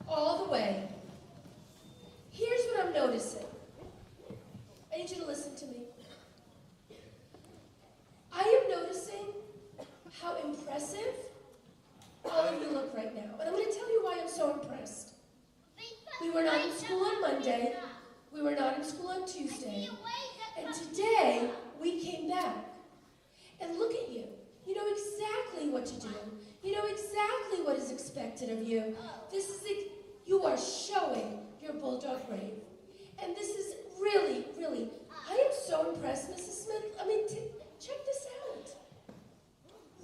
all the way. Here's what I'm noticing. I need you to listen to me. I am noticing how impressive all of you look right now. And I'm going to tell you why I'm so impressed. We were not in school on Monday. We were not in school on Tuesday. And today, we came back. And look at you. You know exactly what to do. You know exactly what is expected of you. You are showing your Bulldog brave. And this is really, really, I am so impressed, Mrs. Smith. I mean, check this out.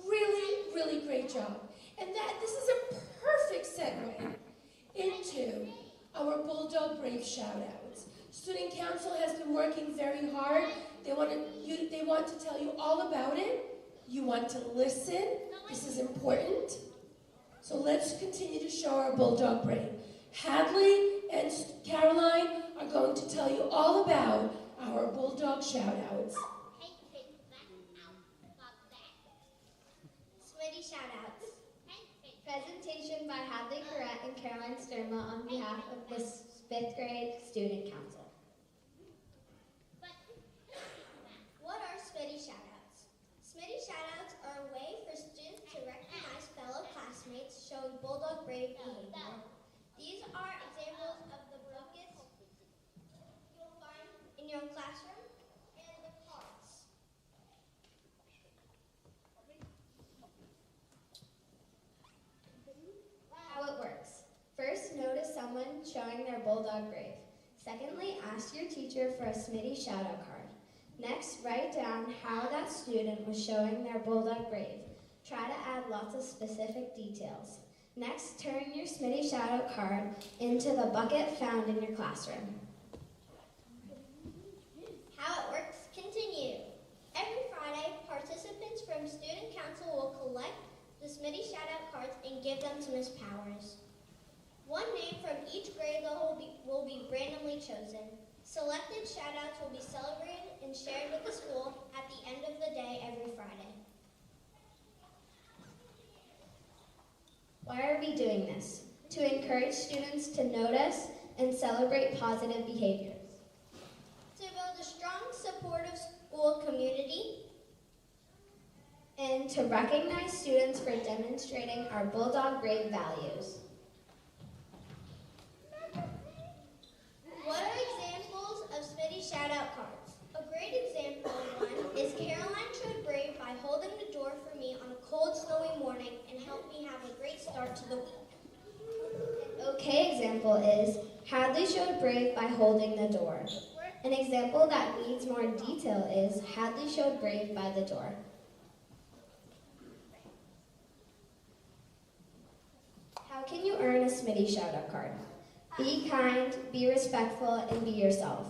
Really, really great job. And this is a perfect segue into our Bulldog Brave shout-outs. Student Council has been working very hard. They want to tell you all about it. You want to listen. This is important. So let's continue to show our Bulldog Brave. Hadley and Caroline are going to tell you all about our Bulldog shout-outs. Smitty shout-outs. Presentation by Hadley Corrett and Caroline Sturma on behalf of the 5th grade Student Council. What are Smitty shout-outs? Smitty shout-outs are a way for students to recognize fellow classmates showing Bulldog brave behavior. These are examples of the buckets you'll find in your classroom and the cards. How it works. First, notice someone showing their Bulldog brave. Secondly, ask your teacher for a Smitty shout-out card. Next, write down how that student was showing their Bulldog brave. Try to add lots of specific details. Next, turn your Smitty shout-out card into the bucket found in your classroom. How it works, continue. Every Friday, participants from Student Council will collect the Smitty shout-out cards and give them to Ms. Powers. One name from each grade level will be randomly chosen. Selected shout-outs will be celebrated and shared with the school at the end of the day every Friday. Why are we doing this? To encourage students to notice and celebrate positive behaviors. To build a strong, supportive school community. And to recognize students for demonstrating our Bulldog brave values. What are examples of Smitty shout-out cards? A great example of one is Caroline showed brave by holding the door for me on a cold, snowy morning and helped me have a great start to the week. An okay example is Hadley showed brave by holding the door. An example that needs more detail is Hadley showed brave by the door. How can you earn a Smitty shout-out card? Be kind, be respectful, and be yourself.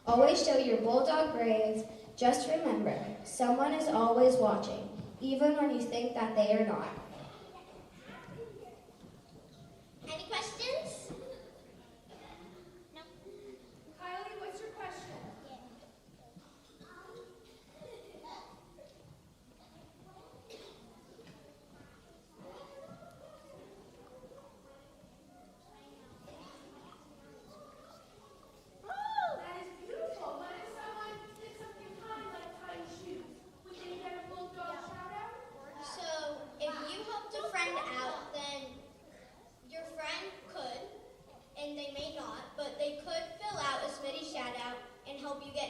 Always show your Bulldog brave. Just remember, someone is always watching, even when you think that they are not. Any questions? No. Kylie, what's your question?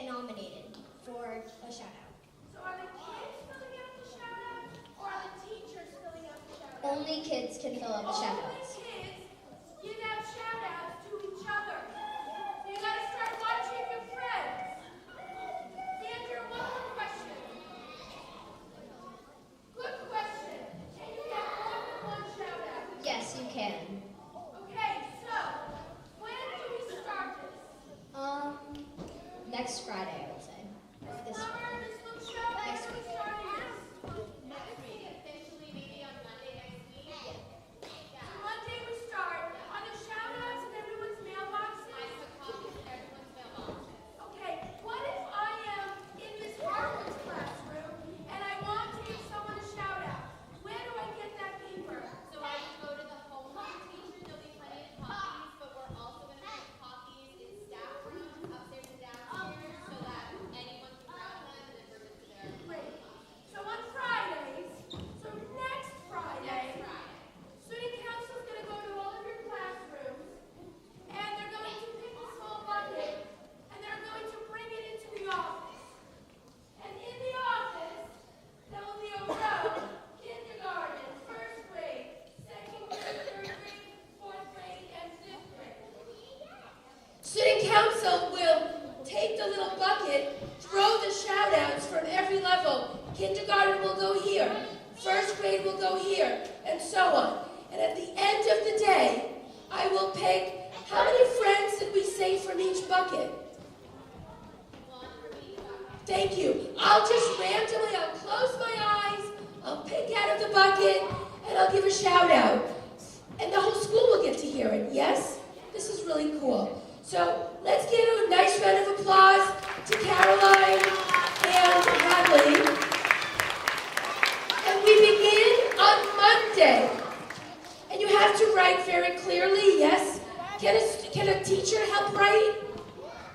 Nominated for a shout-out. So are the kids filling out the shout-out, or are the teachers filling out the shout-out? Only kids can fill out the shout-outs. Only kids give out shout-outs to each other. You gotta start watching your friends. Andrew, one more question. Good question. Can you get more than one shout-out? Yes, you can. Okay, so when do we start this? Next Friday, I would say. This Summer, Ms. Lucia, when Next are we week. starting this? Next week, officially, maybe on Monday next week. So Monday we start. Are there shout-outs in everyone's mailboxes? I took copies of everyone's mailbox. Okay, what if I am in Miss Harwood's classroom and I want to give someone a shout-out? Where do I get that paper? So I would go to the homeroom teacher. There'll be plenty of copies. Kindergarten will go here. First grade will go here, and so on. And at the end of the day, I will pick, how many friends did we say from each bucket? Thank you. I'll just randomly, I'll close my eyes, I'll pick out of the bucket, and I'll give a shout out. And the whole school will get to hear it, yes? This is really cool. So let's give a nice round of applause to Caroline and Hadley. And we begin on Monday. And you have to write very clearly, yes? Can a teacher help write?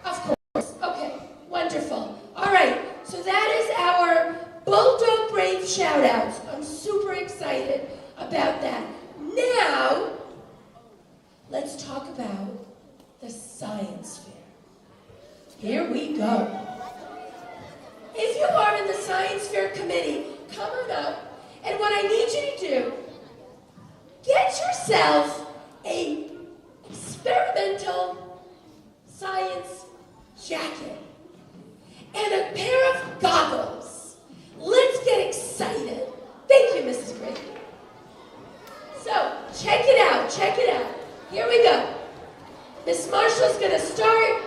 Of course. Okay, wonderful. All right, so that is our Bulldog Brave shout-outs. I'm super excited about that. Now, let's talk about the science fair. Here we go. If you are in the science fair committee, come on up, and what I need you to do, get yourself a experimental science jacket and a pair of goggles. Let's get excited. Thank you, Mrs. Grady. So, check it out, check it out. Here we go. Miss Marshall's gonna start.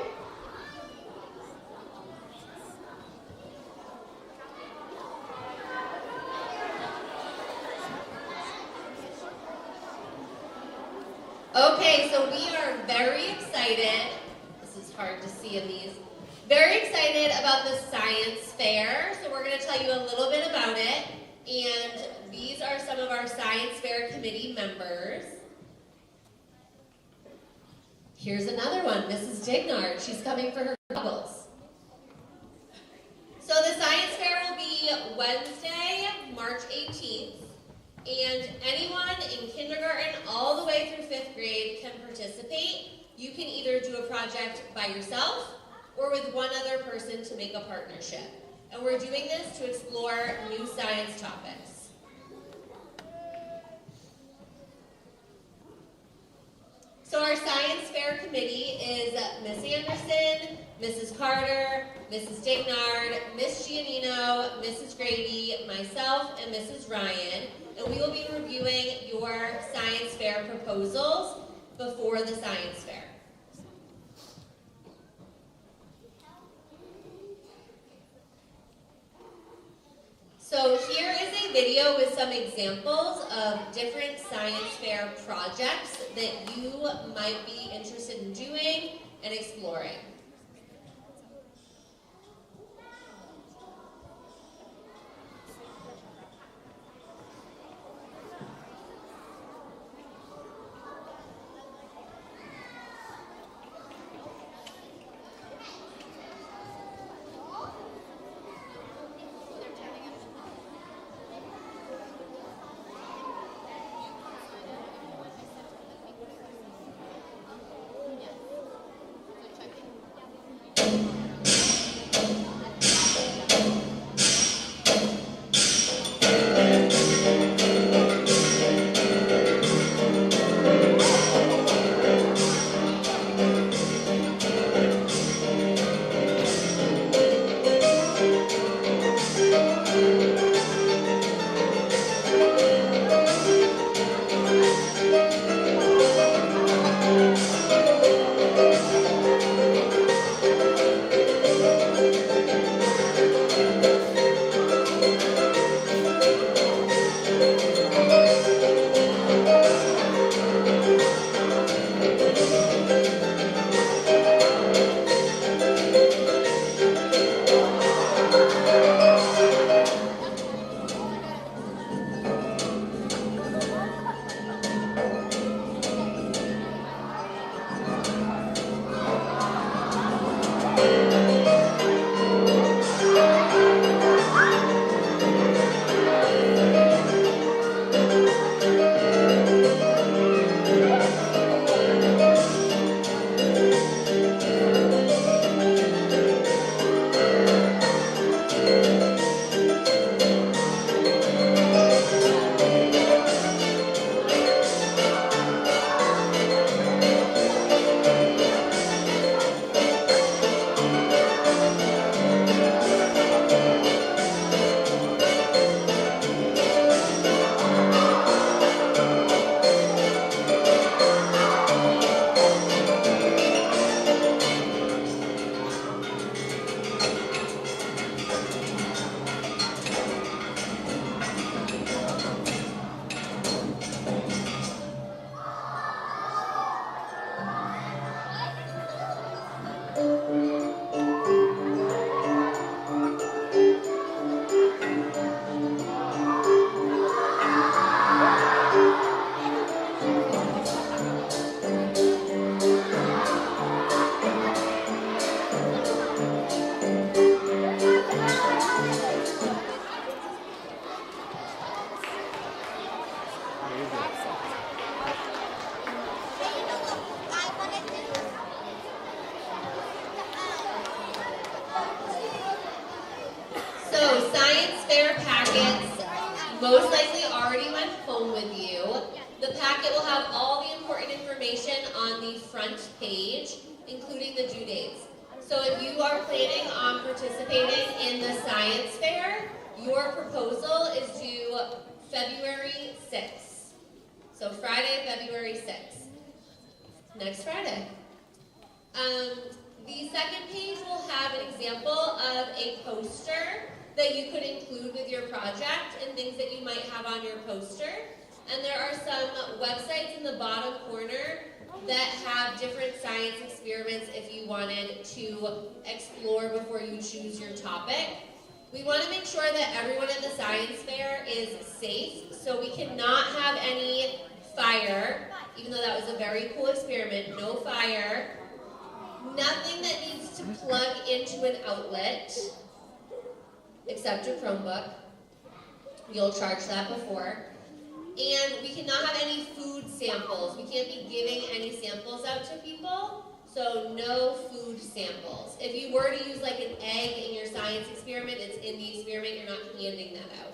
Okay, so we are very excited. This is hard to see in these. Very excited about the science fair. So we're going to tell you a little bit about it. And these are some of our science fair committee members. Here's another one, Mrs. Dignard. She's coming for her goggles. So the science fair will be Wednesday, March 18th. And anyone in kindergarten all the way through 5th grade can participate. You can either do a project by yourself or with one other person to make a partnership. And we're doing this to explore new science topics. So our science fair committee is Miss Anderson, Mrs. Carter, Mrs. Dignard, Miss Giannino, Mrs. Grady, myself, and Mrs. Ryan. And we will be reviewing your science fair proposals before the science fair. So here is a video with some examples of different science fair projects that you might be interested in doing and exploring. fair packets most likely already went home with you. The packet will have all the important information on the front page, including the due dates. So if you are planning on participating in the science fair, your proposal is due February 6th. So Friday, February 6th. Next Friday. The second page will have an example of a poster that you could include with your project and things that you might have on your poster. And there are some websites in the bottom corner that have different science experiments if you wanted to explore before you choose your topic. We want to make sure that everyone at the science fair is safe, so we cannot have any fire, even though that was a very cool experiment, no fire. Nothing that needs to plug into an outlet, except a Chromebook. You'll charge that before. And we cannot have any food samples. We can't be giving any samples out to people, so no food samples. If you were to use like an egg in your science experiment, it's in the experiment, you're not handing that out.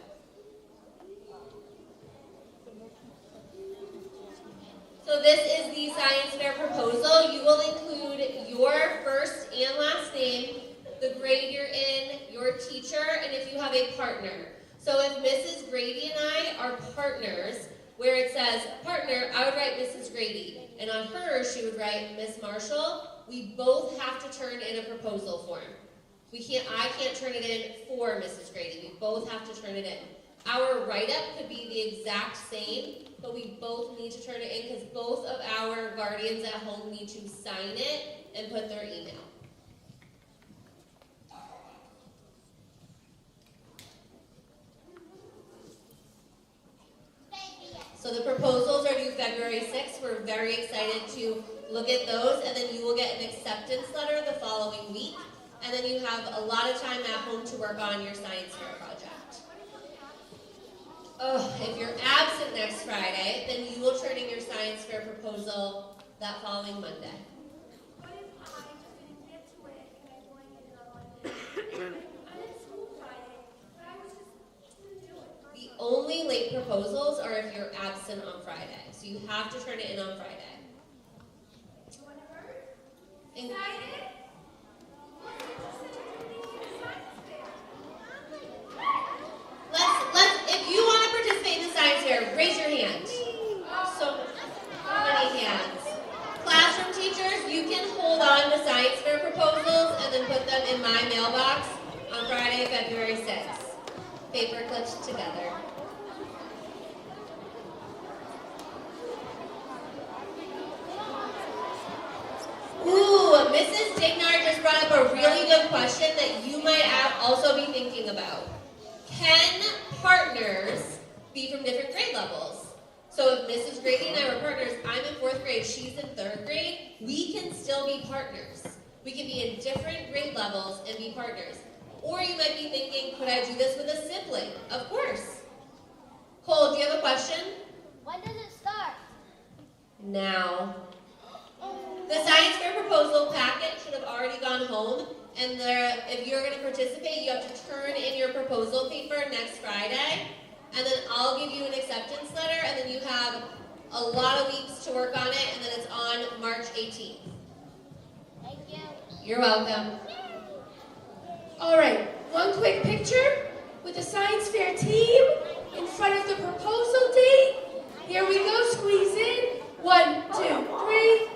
So this is the science fair proposal. You will include your first and last name, the grade you're in, your teacher, and if you have a partner. So if Mrs. Grady and I are partners, where it says partner, I would write Mrs. Grady, and on hers she would write Miss Marshall. We both have to turn in a proposal form. I can't turn it in for Mrs. Grady. We both have to turn it in. Our write-up could be the exact same, but we both need to turn it in because both of our guardians at home need to sign it and put their email. So the proposals are due February 6th. We're very excited to look at those, and then you will get an acceptance letter the following week, and then you have a lot of time at home to work on your science fair project. Oh, if you're absent next Friday, then you will turn in your science fair proposal that following Monday. What if I just didn't get to it and I'm going in on Monday? I'm in school Friday, but I was just didn't do it. The only late proposals are if you're absent on Friday, so you have to turn it in on Friday. You want to hurt? And Excited? What's interested in doing in the science fair? if you want to participate in the science fair, raise your hand. So many hands. Classroom teachers, you can hold on to science fair proposals and then put them in my mailbox on Friday, February 6th. Paper clipped together. Ooh, Mrs. Dignar just brought up a really good question that you might also be thinking about. Can partners be from different grade levels? So if Mrs. Grady and I were partners, I'm in 4th grade, she's in 3rd grade, we can still be partners. We can be in different grade levels and be partners. Or you might be thinking, could I do this with a sibling? Of course. Cole, do you have a question? When does it start? Now. The science fair proposal packet should have already gone home, and if you're going to participate, you have to turn in your proposal paper next Friday, and then I'll give you an acceptance letter, and then you have a lot of weeks to work on it, and then it's on March 18th. Thank you. You're welcome. All right, one quick picture with the science fair team in front of the proposal date. Here we go, squeeze in. 1, 2, 3.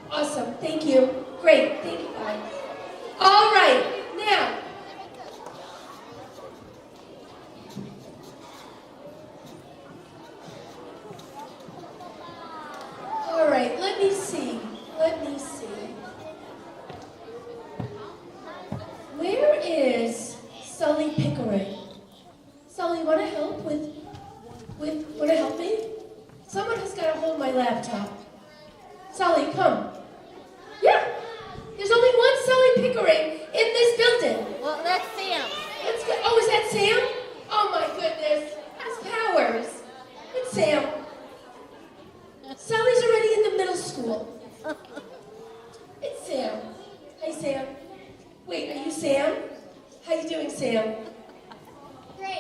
Awesome, thank you. Great, thank you guys. All right, now. All right, let me see. Where is Sully Pickering? Sully, want to help want to help me? Someone has got to hold my laptop. Sully, come. Yeah, there's only one Sully Pickering in this building. Well, that's Sam. Let's go. Oh, is that Sam? Oh my goodness, his powers. It's Sam. Sully's already in the middle school. It's Sam. Hi, Sam. Wait, are you Sam? How you doing, Sam? Great.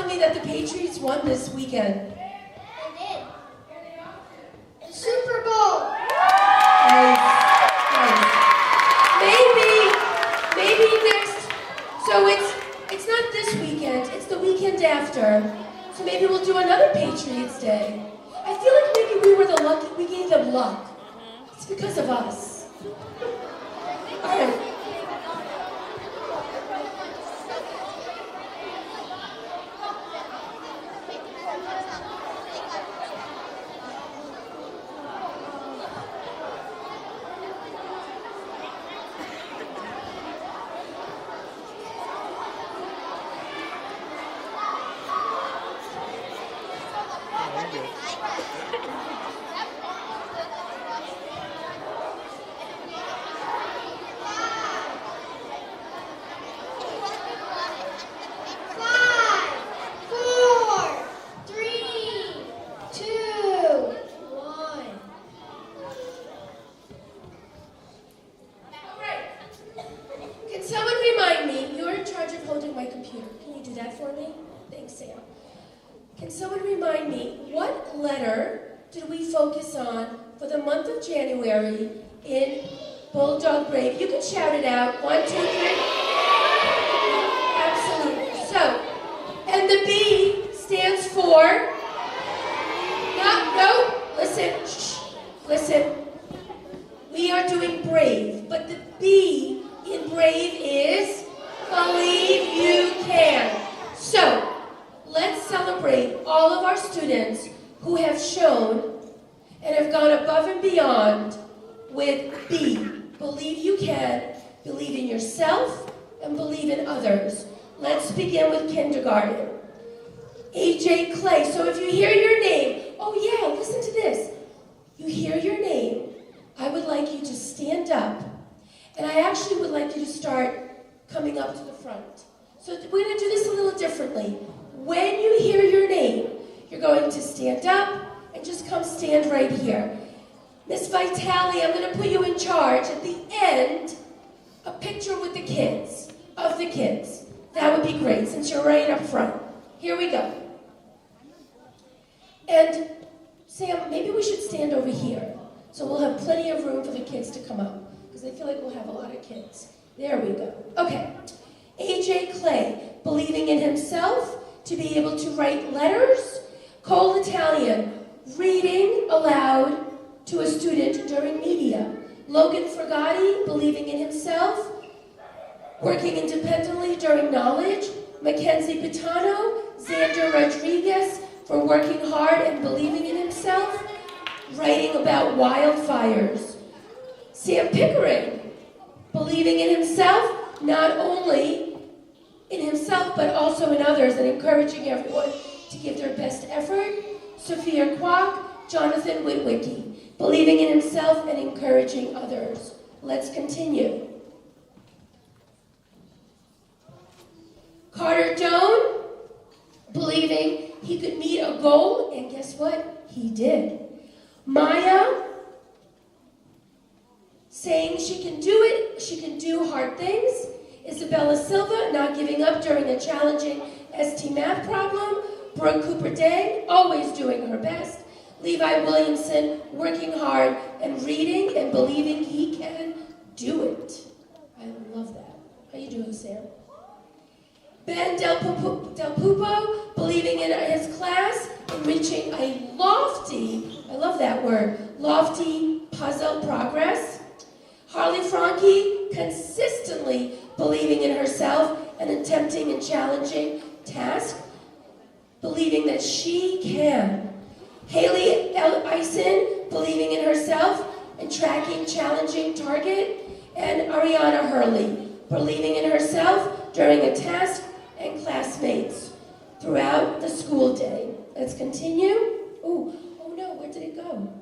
me that the Patriots won this weekend. They did. The Super Bowl. Nice. Maybe next. So it's not this weekend. It's the weekend after. So maybe we'll do another Patriots Day. I feel like maybe we gave them luck. It's because of us. All right. Can someone remind me, what letter did we focus on for the month of January in Bulldog Brave? You can shout it out. 1, 2, 3. Absolutely. So, and the B stands for, no, listen, shh, listen. We are doing brave, but the B in brave is believe you can. So, let's celebrate all of our students who have shown and have gone above and beyond with B. Believe you can, believe in yourself, and believe in others. Let's begin with kindergarten. AJ Clay. So if you hear your name, oh yeah, listen to this. You hear your name, I would like you to stand up, and I actually would like you to start coming up to the front. So we're going to do this a little differently. When you hear your name, you're going to stand up and just come stand right here. Miss Vitale, I'm going to put you in charge. At the end, a picture with the kids, of the kids. That would be great, since you're right up front. Here we go. And Sam, maybe we should stand over here, so we'll have plenty of room for the kids to come up, because I feel like we'll have a lot of kids. There we go. Okay. AJ Clay, believing in himself, to be able to write letters. Cole Italian, reading aloud to a student during media. Logan Fragati, believing in himself, working independently during knowledge. Mackenzie Pitano, Xander Rodriguez, for working hard and believing in himself, writing about wildfires. Sam Pickering, believing in himself, not only in himself, but also in others, and encouraging everyone to give their best effort. Sophia Kwok, Jonathan Witwicky, believing in himself and encouraging others. Let's continue. Carter Doan, believing he could meet a goal, and guess what? He did. Maya, saying she can do it, she can do hard things. Isabella Silva, not giving up during a challenging ST math problem. Brooke Cooper Dang, always doing her best. Levi Williamson, working hard and reading and believing he can do it. I love that. How you doing, Sam? Ben Del Pupo, believing in his class and reaching a lofty, I love that word, lofty puzzle progress. Harley Franke, consistently believing in herself and attempting and challenging tasks, believing that she can. Haley Eisen, believing in herself and tracking challenging target. And Ariana Hurley, believing in herself during a task and classmates throughout the school day. Let's continue. Oh no, where did it go?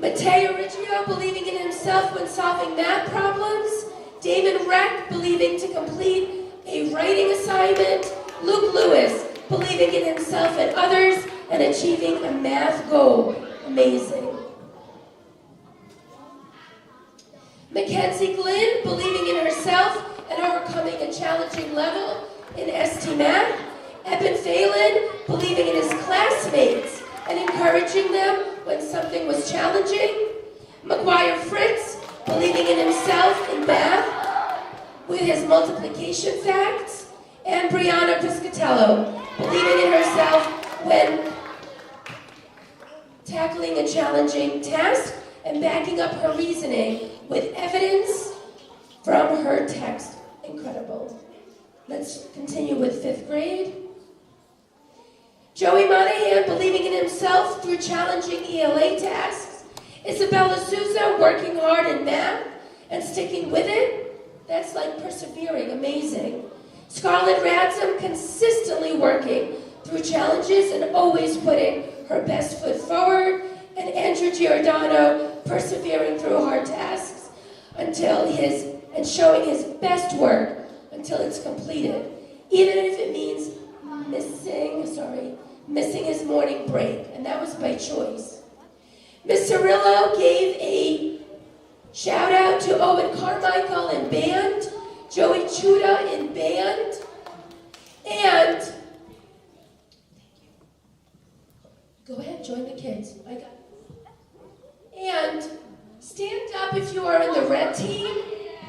Mateo Riggio, believing in himself when solving math problems. Damon Reck, believing to complete a writing assignment. Luke Lewis, believing in himself and others and achieving a math goal. Amazing. Mackenzie Glynn, believing in herself and overcoming a challenging level in ST Math. Eben Phelan, believing in his classmates and encouraging them when something was challenging. McGuire Fritz, believing in himself in math with his multiplication facts. And Brianna Piscatello, believing in herself when tackling a challenging task and backing up her reasoning with evidence from her text. Incredible. Let's continue with 5th grade. Joey Monahan, believing in himself through challenging ELA tasks. Isabella Souza, working hard in math and sticking with it. That's like persevering, amazing. Scarlett Ransom, consistently working through challenges and always putting her best foot forward. And Andrew Giordano, persevering through hard tasks and showing his best work until it's completed, even if it means missing his morning break, and that was by choice. Miss Cirillo gave a shout out to Owen Carmichael in band, Joey Chuda in band, and go ahead, join the kids. I got it. And stand up if you are in the red team.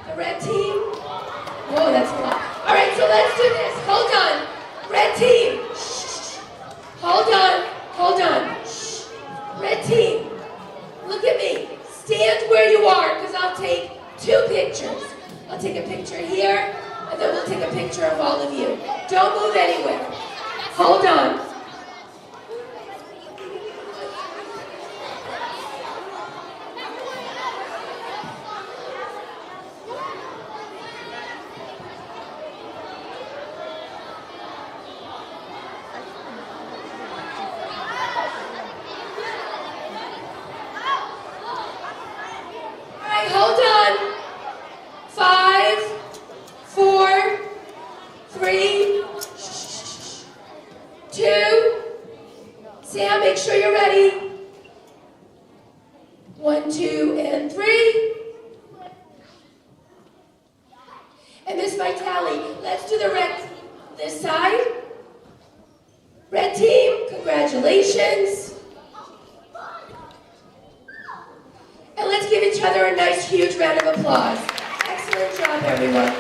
The red team. Whoa, that's a lot. All right, so let's do this. Hold on. Red team. Shh. Hold on. Shh. Red team. Look at me. Stand where you are, because I'll take 2 pictures. I'll take a picture here, and then we'll take a picture of all of you. Don't move anywhere. Hold on. Hold on. 5, 4, 3, 2. Sam, make sure you're ready. 1, 2, and 3. And Miss Vitale, let's do the red this side. Red team, congratulations. And let's give each other a nice, huge round of applause. Excellent job, everyone.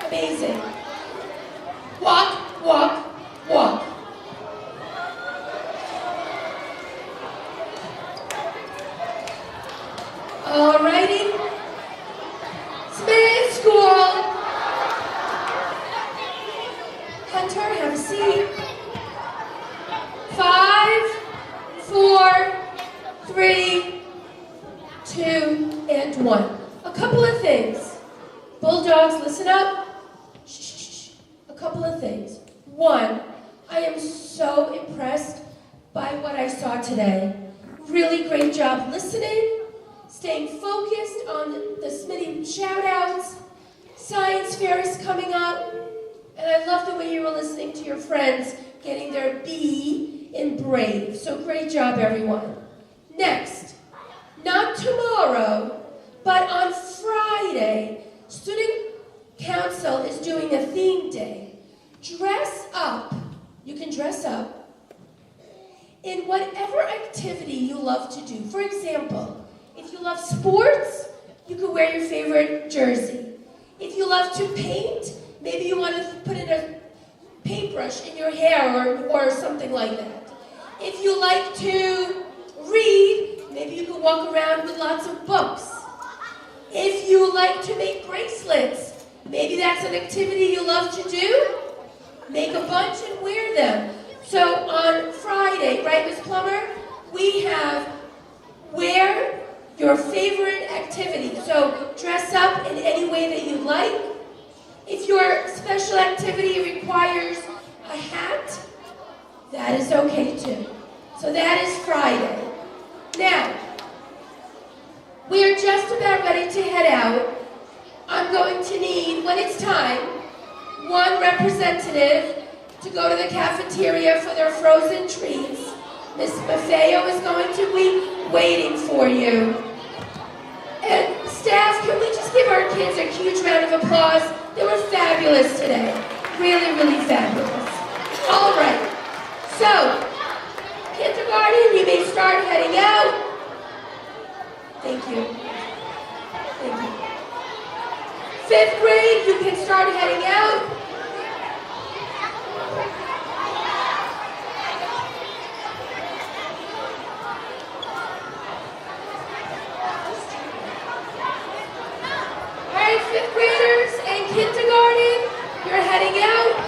Amazing. Walk, walk, walk. All righty. Smith School. Hunter, have a seat. 5, 4, 3, 2, and 1. A couple of things. Bulldogs, listen up. Shh. A couple of things. 1, I am so impressed by what I saw today. Really great job listening, staying focused on the Smitty shout-outs. Science fair is coming up, and I love the way you were listening to your friends getting their B in brave. So great job, everyone. Next, not tomorrow, but on Friday, Student Council is doing a theme day. Dress up. You can dress up in whatever activity you love to do. For example, if you love sports, you could wear your favorite jersey. If you love to paint, maybe you want to put in a paintbrush in your hair or something like that. If you like to read, maybe you could walk around with lots of books. If you like to make bracelets, maybe that's an activity you love to do. Make a bunch and wear them. So on Friday, right, Ms. Plummer, we have wear your favorite activity. So dress up in any way that you like. If your special activity requires a hat, that is okay too. So that is Friday. Now, we are just about ready to head out. I'm going to need, when it's time, 1 representative to go to the cafeteria for their frozen treats. Miss Maffeo is going to be waiting for you. And staff, can we just give our kids a huge round of applause? They were fabulous today. Really, really fabulous. All right. So, kindergarten, you may start heading out. Thank you. Thank you. 5th grade, you can start heading out. All right, 5th graders and kindergarten, you're heading out.